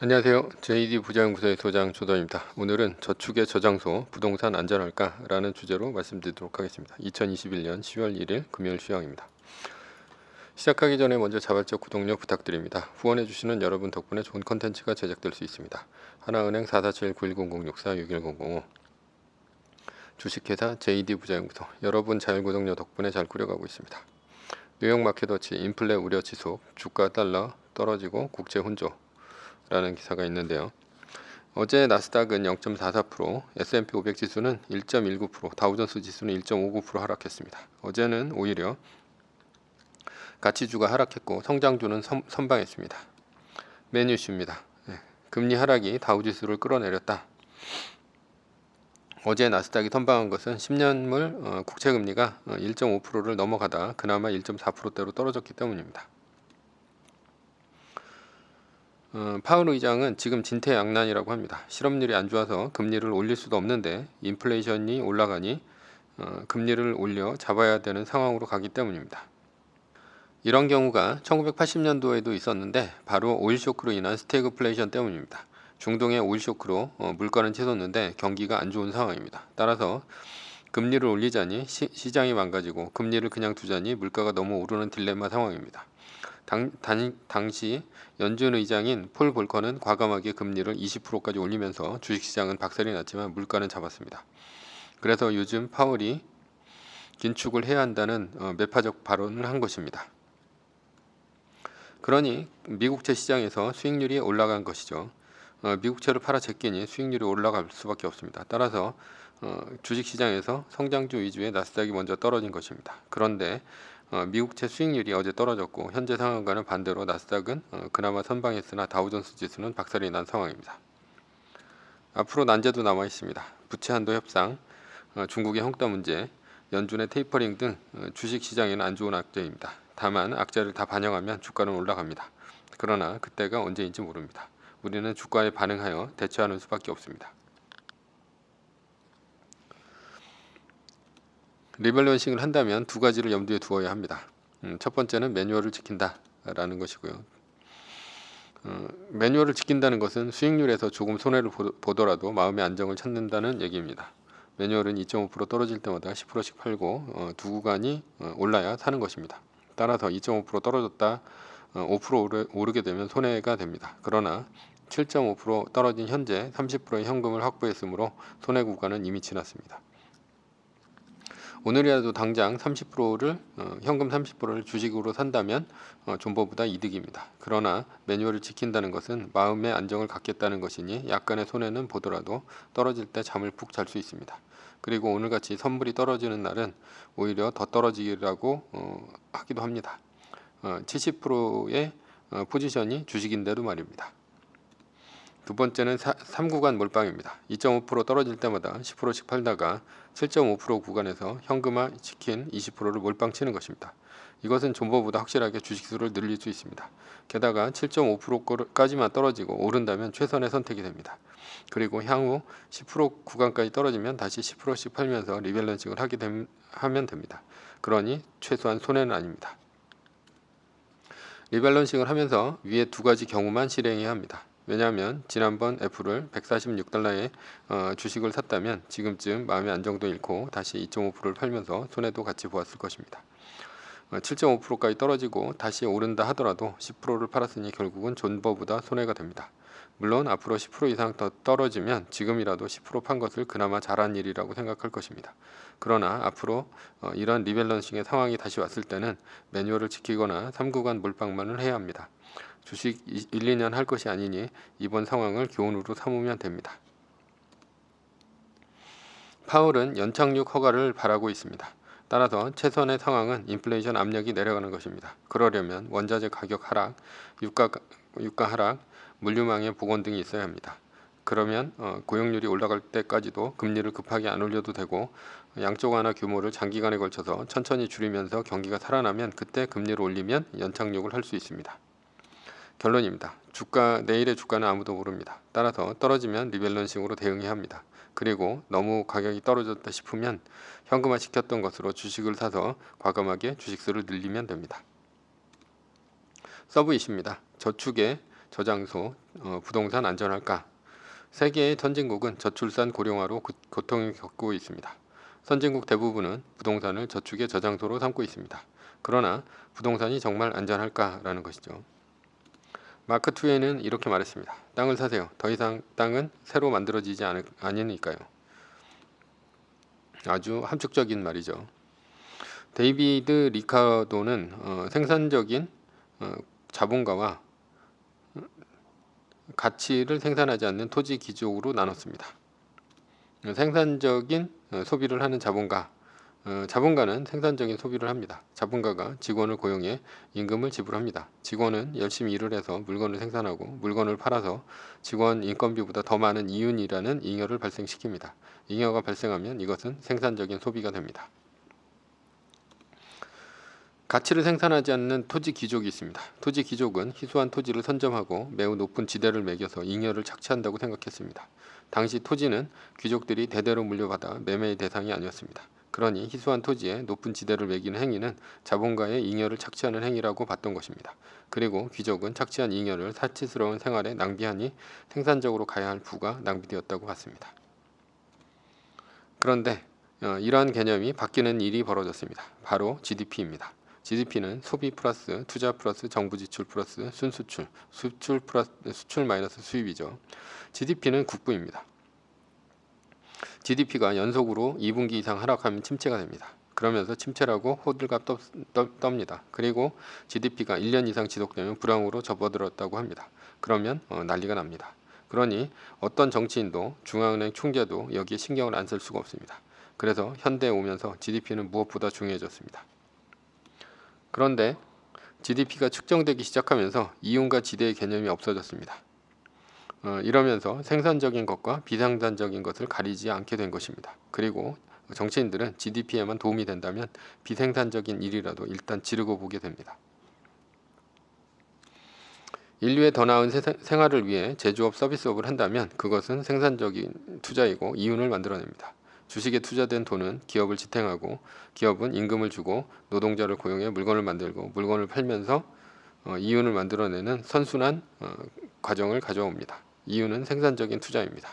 안녕하세요. JD 부자연구소의 소장 조던입니다. 오늘은 저축의 저장소 부동산 안전할까? 라는 주제로 말씀드리도록 하겠습니다. 2021년 10월 1일 금요일 시황입니다. 시작하기 전에 먼저 자발적 구독력 부탁드립니다. 후원해주시는 여러분 덕분에 좋은 컨텐츠가 제작될 수 있습니다. 하나은행 447-9100-64-6100 주식회사 JD 부자연구소 여러분 자율구독료 덕분에 잘 꾸려가고 있습니다. 뉴욕 마켓워치 인플레 우려 지속 주가 달러 떨어지고 국제 혼조 라는 기사가 있는데요. 어제 나스닥은 0.44%, S&P 500 지수는 1.19%, 다우존스 지수는 1.59% 하락했습니다. 어제는 오히려 가치주가 하락했고 성장주는 선방했습니다. 메인 이슈입니다. 금리 하락이 다우지수를 끌어내렸다. 어제 나스닥이 선방한 것은 10년물 국채금리가 1.5%를 넘어가다 그나마 1.4%대로 떨어졌기 때문입니다. 파월 의장은 지금 진퇴양난이라고 합니다. 실업률이 안 좋아서 금리를 올릴 수도 없는데 인플레이션이 올라가니 금리를 올려 잡아야 되는 상황으로 가기 때문입니다. 이런 경우가 1980년도에도 있었는데 바로 오일 쇼크로 인한 스태그플레이션 때문입니다. 중동의 오일 쇼크로 물가는 치솟는데 경기가 안 좋은 상황입니다. 따라서 금리를 올리자니 시장이 망가지고 금리를 그냥 두자니 물가가 너무 오르는 딜레마 상황입니다. 당시 연준 의장인 폴 볼커는 과감하게 금리를 20%까지 올리면서 주식시장은 박살이 났지만 물가는 잡았습니다. 그래서 요즘 파월이 긴축을 해야 한다는 매파적 발언을 한 것입니다. 그러니 미국채 시장에서 수익률이 올라간 것이죠. 미국채를 팔아 제끼니 수익률이 올라갈 수밖에 없습니다. 따라서 주식시장에서 성장주 위주의 나스닥이 먼저 떨어진 것입니다. 그런데 미국채 수익률이 어제 떨어졌고 현재 상황과는 반대로 나스닥은 그나마 선방했으나 다우존스 지수는 박살이 난 상황입니다. 앞으로 난제도 남아 있습니다. 부채 한도 협상, 중국의 홍다 문제, 연준의 테이퍼링 등 주식시장에는 안 좋은 악재입니다. 다만 악재를 다 반영하면 주가는 올라갑니다. 그러나 그때가 언제인지 모릅니다. 우리는 주가에 반응하여 대처하는 수밖에 없습니다. 리밸런싱을 한다면 두 가지를 염두에 두어야 합니다. 첫 번째는 매뉴얼을 지킨다 라는 것이고요. 매뉴얼을 지킨다는 것은 수익률에서 조금 손해를 보더라도 마음의 안정을 찾는다는 얘기입니다. 매뉴얼은 2.5% 떨어질 때마다 10%씩 팔고 두 구간이 올라야 사는 것입니다. 따라서 2.5% 떨어졌다 5% 오르게 되면 손해가 됩니다. 그러나 7.5% 떨어진 현재 30%의 현금을 확보했으므로 손해 구간은 이미 지났습니다. 오늘이라도 당장 30%를 현금 30%를 주식으로 산다면 존버보다 이득입니다. 그러나 매뉴얼을 지킨다는 것은 마음의 안정을 갖겠다는 것이니 약간의 손해는 보더라도 떨어질 때 잠을 푹 잘 수 있습니다. 그리고 오늘같이 선물이 떨어지는 날은 오히려 더 떨어지라고 하기도 합니다. 70%의 포지션이 주식인데도 말입니다. 두 번째는 3구간 몰빵입니다. 2.5% 떨어질 때마다 10%씩 팔다가 7.5% 구간에서 현금화 시킨 20%를 몰빵 치는 것입니다. 이것은 존버보다 확실하게 주식수를 늘릴 수 있습니다. 게다가 7.5%까지만 떨어지고 오른다면 최선의 선택이 됩니다. 그리고 향후 10% 구간까지 떨어지면 다시 10%씩 팔면서 리밸런싱을 하면 됩니다. 그러니 최소한 손해는 아닙니다. 리밸런싱을 하면서 위에 두 가지 경우만 실행해야 합니다. 왜냐하면 지난번 애플을 146달러에 주식을 샀다면 지금쯤 마음의 안정도 잃고 다시 2.5%를 팔면서 손해도 같이 보았을 것입니다. 7.5%까지 떨어지고 다시 오른다 하더라도 10%를 팔았으니 결국은 존버보다 손해가 됩니다. 물론 앞으로 10% 이상 더 떨어지면 지금이라도 10% 판 것을 그나마 잘한 일이라고 생각할 것입니다. 그러나 앞으로 이런 리밸런싱의 상황이 다시 왔을 때는 매뉴얼을 지키거나 3구간 몰빵만을 해야 합니다. 주식 1, 2년 할 것이 아니니 이번 상황을 교훈으로 삼으면 됩니다. 파월은 연착륙 허가를 바라고 있습니다. 따라서 최선의 상황은 인플레이션 압력이 내려가는 것입니다. 그러려면 원자재 가격 하락, 유가 하락, 물류망의 복원 등이 있어야 합니다. 그러면 고용률이 올라갈 때까지도 금리를 급하게 안 올려도 되고 양쪽 완화 규모를 장기간에 걸쳐서 천천히 줄이면서 경기가 살아나면 그때 금리를 올리면 연착륙을 할 수 있습니다. 결론입니다. 내일의 주가는 아무도 모릅니다. 따라서 떨어지면 리밸런싱으로 대응해야 합니다. 그리고 너무 가격이 떨어졌다 싶으면 현금화 시켰던 것으로 주식을 사서 과감하게 주식수를 늘리면 됩니다. 서브 이슈입니다. 저축의 저장소, 부동산 안전할까? 세계의 선진국은 저출산 고령화로 고통을 겪고 있습니다. 선진국 대부분은 부동산을 저축의 저장소로 삼고 있습니다. 그러나 부동산이 정말 안전할까라는 것이죠. 마크 트웨이는 이렇게 말했습니다. 땅을 사세요. 더 이상 땅은 새로 만들어지지 않으니까요. 아주 함축적인 말이죠. 데이비드 리카도는 생산적인 자본가와 가치를 생산하지 않는 토지 귀족으로 나눴습니다. 생산적인 소비를 하는 자본가, 자본가는 생산적인 소비를 합니다. 자본가가 직원을 고용해 임금을 지불합니다. 직원은 열심히 일을 해서 물건을 생산하고 물건을 팔아서 직원 인건비보다 더 많은 이윤이라는 잉여를 발생시킵니다. 잉여가 발생하면 이것은 생산적인 소비가 됩니다. 가치를 생산하지 않는 토지 귀족이 있습니다. 토지 귀족은 희소한 토지를 선점하고 매우 높은 지대를 매겨서 잉여를 착취한다고 생각했습니다. 당시 토지는 귀족들이 대대로 물려받아 매매의 대상이 아니었습니다. 그러니 희소한 토지에 높은 지대를 매기는 행위는 자본가의 잉여를 착취하는 행위라고 봤던 것입니다. 그리고 귀족은 착취한 잉여를 사치스러운 생활에 낭비하니 생산적으로 가야 할 부가 낭비되었다고 봤습니다. 그런데 이러한 개념이 바뀌는 일이 벌어졌습니다. 바로 GDP입니다. GDP는 소비 플러스 투자 플러스 정부 지출 플러스 순수출, 수출 플러스 수출 마이너스 수입이죠. GDP는 국부입니다. GDP가 연속으로 2분기 이상 하락하면 침체가 됩니다. 그러면서 침체라고 호들갑 떱니다. 그리고 GDP가 1년 이상 지속되면 불황으로 접어들었다고 합니다. 그러면 난리가 납니다. 그러니 어떤 정치인도 중앙은행 총재도 여기에 신경을 안 쓸 수가 없습니다. 그래서 현대에 오면서 GDP는 무엇보다 중요해졌습니다. 그런데 GDP가 측정되기 시작하면서 이윤과 지대의 개념이 없어졌습니다. 이러면서 생산적인 것과 비생산적인 것을 가리지 않게 된 것입니다. 그리고 정치인들은 GDP에만 도움이 된다면 비생산적인 일이라도 일단 지르고 보게 됩니다. 인류의 더 나은 생활을 위해 제조업, 서비스업을 한다면 그것은 생산적인 투자이고 이윤을 만들어냅니다. 주식에 투자된 돈은 기업을 지탱하고 기업은 임금을 주고 노동자를 고용해 물건을 만들고 물건을 팔면서 이윤을 만들어내는 선순환 과정을 가져옵니다. 이윤은 생산적인 투자입니다.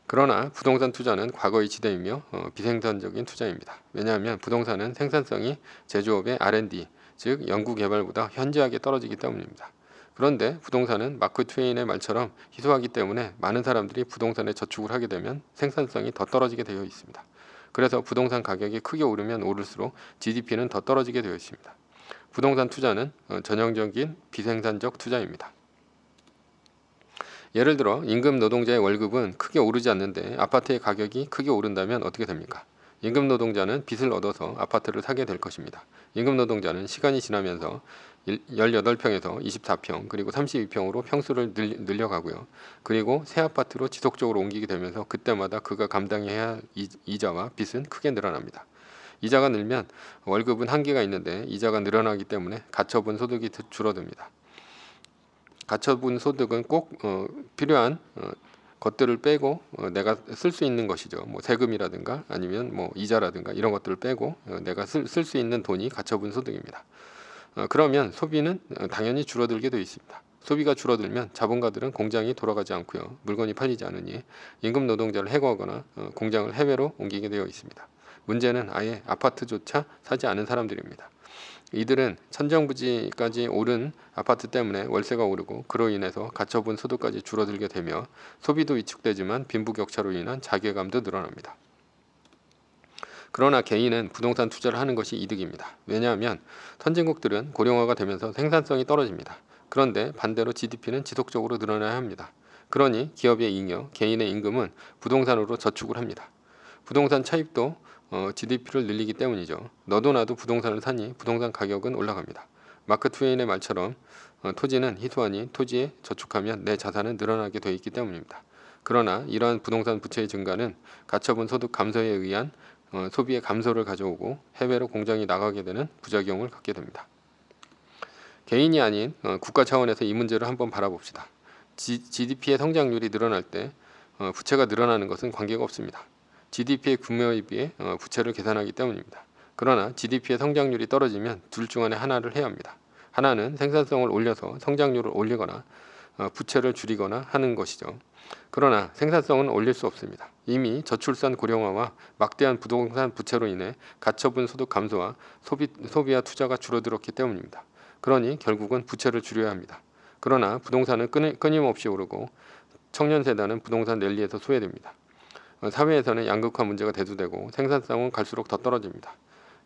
그러나 부동산 투자는 과거의 지대이며 비생산적인 투자입니다. 왜냐하면 부동산은 생산성이 제조업의 R&D, 즉 연구개발보다 현저하게 떨어지기 때문입니다. 그런데 부동산은 마크 트웨인의 말처럼 희소하기 때문에 많은 사람들이 부동산에 저축을 하게 되면 생산성이 더 떨어지게 되어 있습니다. 그래서 부동산 가격이 크게 오르면 오를수록 GDP는 더 떨어지게 되어 있습니다. 부동산 투자는 전형적인 비생산적 투자입니다. 예를 들어 임금 노동자의 월급은 크게 오르지 않는데 아파트의 가격이 크게 오른다면 어떻게 됩니까? 임금 노동자는 빚을 얻어서 아파트를 사게 될 것입니다. 임금 노동자는 시간이 지나면서 18평에서 24평 그리고 32평으로 평수를 늘려가고요. 그리고 새 아파트로 지속적으로 옮기게 되면서 그때마다 그가 감당해야 할 이자와 빚은 크게 늘어납니다. 이자가 늘면 월급은 한계가 있는데 이자가 늘어나기 때문에 가처분 소득이 줄어듭니다. 가처분 소득은 꼭 필요한 것들을 빼고 내가 쓸 수 있는 것이죠. 뭐 세금이라든가 아니면 뭐 이자라든가 이런 것들을 빼고 내가 쓸 수 있는 돈이 가처분 소득입니다. 그러면 소비는 당연히 줄어들게 되어 있습니다. 소비가 줄어들면 자본가들은 공장이 돌아가지 않고요. 물건이 팔리지 않으니 임금 노동자를 해고하거나 공장을 해외로 옮기게 되어 있습니다. 문제는 아예 아파트조차 사지 않은 사람들입니다. 이들은 천정부지까지 오른 아파트 때문에 월세가 오르고 그로 인해서 가처분 소득까지 줄어들게 되며 소비도 위축되지만 빈부격차로 인한 자괴감도 늘어납니다. 그러나 개인은 부동산 투자를 하는 것이 이득입니다. 왜냐하면 선진국들은 고령화가 되면서 생산성이 떨어집니다. 그런데 반대로 GDP는 지속적으로 늘어나야 합니다. 그러니 기업의 잉여, 개인의 임금은 부동산으로 저축을 합니다. 부동산 차입도 GDP를 늘리기 때문이죠. 너도 나도 부동산을 사니 부동산 가격은 올라갑니다. 마크 트웨인의 말처럼 토지는 희소하니 토지에 저축하면 내 자산은 늘어나게 되어 있기 때문입니다. 그러나 이러한 부동산 부채의 증가는 가처분 소득 감소에 의한 소비의 감소를 가져오고 해외로 공장이 나가게 되는 부작용을 갖게 됩니다. 개인이 아닌 국가 차원에서 이 문제를 한번 바라봅시다. GDP의 성장률이 늘어날 때 부채가 늘어나는 것은 관계가 없습니다. GDP의 규모에 비해 부채를 계산하기 때문입니다. 그러나 GDP의 성장률이 떨어지면 둘 중 안에 하나를 해야 합니다. 하나는 생산성을 올려서 성장률을 올리거나 부채를 줄이거나 하는 것이죠. 그러나 생산성은 올릴 수 없습니다. 이미 저출산 고령화와 막대한 부동산 부채로 인해 가처분 소득 감소와 소비와 투자가 줄어들었기 때문입니다. 그러니 결국은 부채를 줄여야 합니다. 그러나 부동산은 끊임없이 오르고 청년 세대는 부동산 랠리에서 소외됩니다. 사회에서는 양극화 문제가 대두되고 생산성은 갈수록 더 떨어집니다.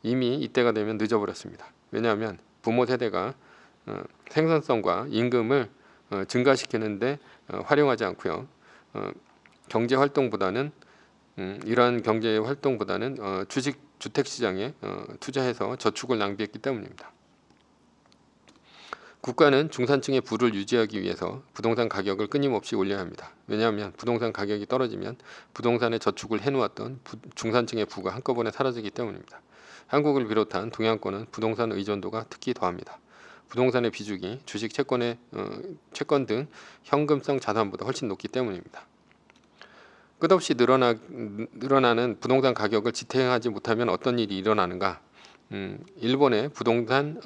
이미 이때가 되면 늦어버렸습니다. 왜냐하면 부모 세대가 생산성과 임금을 증가시키는데 활용하지 않고요. 경제 활동보다는 이러한 경제 활동보다는 주택 시장에 투자해서 저축을 낭비했기 때문입니다. 국가는 중산층의 부를 유지하기 위해서 부동산 가격을 끊임없이 올려야 합니다. 왜냐하면 부동산 가격이 떨어지면 부동산에 저축을 해놓았던 중산층의 부가 한꺼번에 사라지기 때문입니다. 한국을 비롯한 동양권은 부동산 의존도가 특히 더합니다. 부동산의 비중이 주식, 채권 등 현금성 자산보다 훨씬 높기 때문입니다. 끝없이 늘어나는 부동산 가격을 지탱하지 못하면 어떤 일이 일어나는가? 일본의 부동산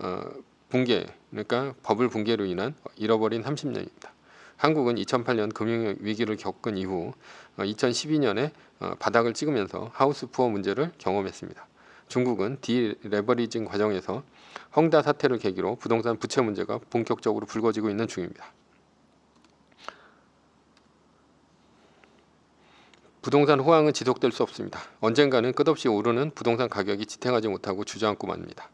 붕괴, 그러니까 버블 붕괴로 인한 잃어버린 30년입니다. 한국은 2008년 금융위기를 겪은 이후 2012년에 바닥을 찍으면서 하우스 푸어 문제를 경험했습니다. 중국은 디레버리징 과정에서 헝다 사태를 계기로 부동산 부채 문제가 본격적으로 불거지고 있는 중입니다. 부동산 호황은 지속될 수 없습니다. 언젠가는 끝없이 오르는 부동산 가격이 지탱하지 못하고 주저앉고 맙니다.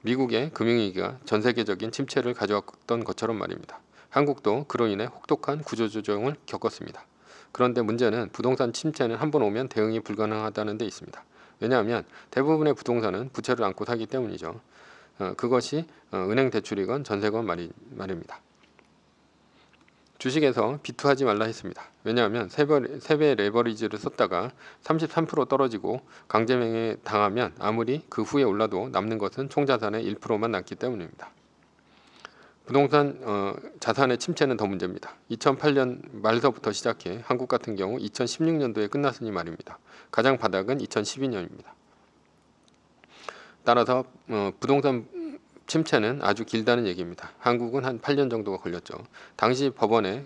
미국의 금융위기가 전 세계적인 침체를 가져왔던 것처럼 말입니다. 한국도 그로 인해 혹독한 구조조정을 겪었습니다. 그런데 문제는 부동산 침체는 한번 오면 대응이 불가능하다는 데 있습니다. 왜냐하면 대부분의 부동산은 부채를 안고 사기 때문이죠. 그것이 은행 대출이건 전세건 말입니다. 주식에서 비투하지 말라 했습니다. 왜냐하면 3배 레버리지를 썼다가 33% 떨어지고 강제매매 당하면 아무리 그 후에 올라도 남는 것은 총자산의 1%만 남기 때문입니다. 부동산 자산의 침체는 더 문제입니다. 2008년 말서부터 시작해 한국 같은 경우 2016년도에 끝났으니 말입니다. 가장 바닥은 2012년입니다. 따라서 부동산 침체는 아주 길다는 얘기입니다. 한국은 한 8년 정도가 걸렸죠. 당시 법원에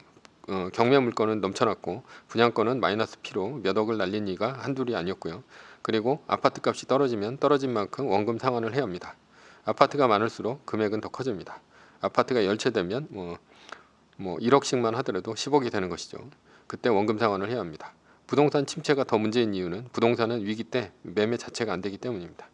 경매 물건은 넘쳐났고 분양권은 마이너스 P로 몇 억을 날린 이가 한둘이 아니었고요. 그리고 아파트 값이 떨어지면 떨어진 만큼 원금 상환을 해야 합니다. 아파트가 많을수록 금액은 더 커집니다. 아파트가 10채 되면 뭐 1억씩만 하더라도 10억이 되는 것이죠. 그때 원금 상환을 해야 합니다. 부동산 침체가 더 문제인 이유는 부동산은 위기 때 매매 자체가 안 되기 때문입니다.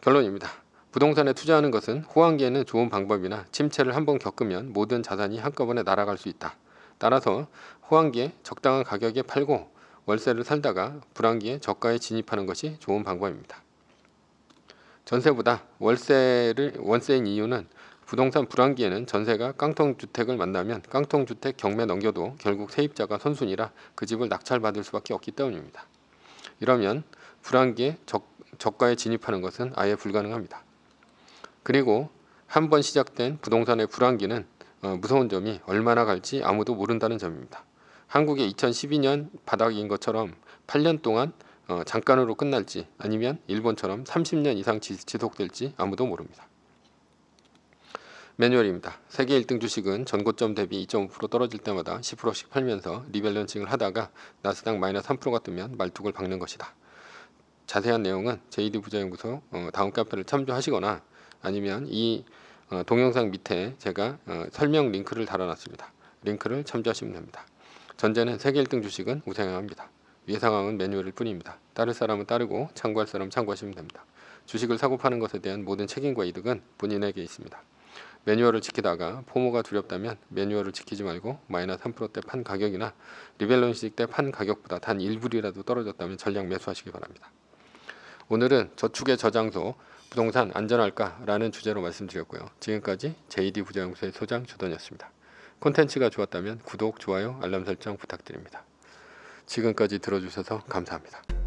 결론입니다. 부동산에 투자하는 것은 호황기에는 좋은 방법이나 침체를 한번 겪으면 모든 자산이 한꺼번에 날아갈 수 있다. 따라서 호황기에 적당한 가격에 팔고 월세를 살다가 불황기에 저가에 진입하는 것이 좋은 방법입니다. 전세보다 원세인 이유는 부동산 불황기에는 전세가 깡통주택을 만나면 깡통주택 경매 넘겨도 결국 세입자가 선순위라 그 집을 낙찰받을 수밖에 없기 때문입니다. 이러면 불황기에 저가에 진입하는 것은 아예 불가능합니다. 그리고 한번 시작된 부동산의 불황기는 무서운 점이 얼마나 갈지 아무도 모른다는 점입니다. 한국의 2012년 바닥인 것처럼 8년 동안 잠깐으로 끝날지 아니면 일본처럼 30년 이상 지속될지 아무도 모릅니다. 매뉴얼입니다. 세계 1등 주식은 전고점 대비 2.5% 떨어질 때마다 10%씩 팔면서 리밸런싱을 하다가 나스닥 마이너스 3%가 뜨면 말뚝을 박는 것이다. 자세한 내용은 JD부자연구소 다음 카페를 참조하시거나 아니면 이 동영상 밑에 제가 설명 링크를 달아놨습니다. 링크를 참조하시면 됩니다. 전제는 세계 1등 주식은 우상향 합니다. 위의 상황은 매뉴얼일 뿐입니다. 따를 사람은 따르고 참고할 사람은 참고하시면 됩니다. 주식을 사고 파는 것에 대한 모든 책임과 이득은 본인에게 있습니다. 매뉴얼을 지키다가 포모가 두렵다면 매뉴얼을 지키지 말고 마이너스 3%대 판 가격이나 리밸런싱 때 판 가격보다 단 1불이라도 떨어졌다면 전량 매수하시기 바랍니다. 오늘은 저축의 저장소 부동산 안전할까라는 주제로 말씀드렸고요. 지금까지 JD 부자연구소의 소장 조던이었습니다. 콘텐츠가 좋았다면 구독, 좋아요, 알람 설정 부탁드립니다. 지금까지 들어주셔서 감사합니다.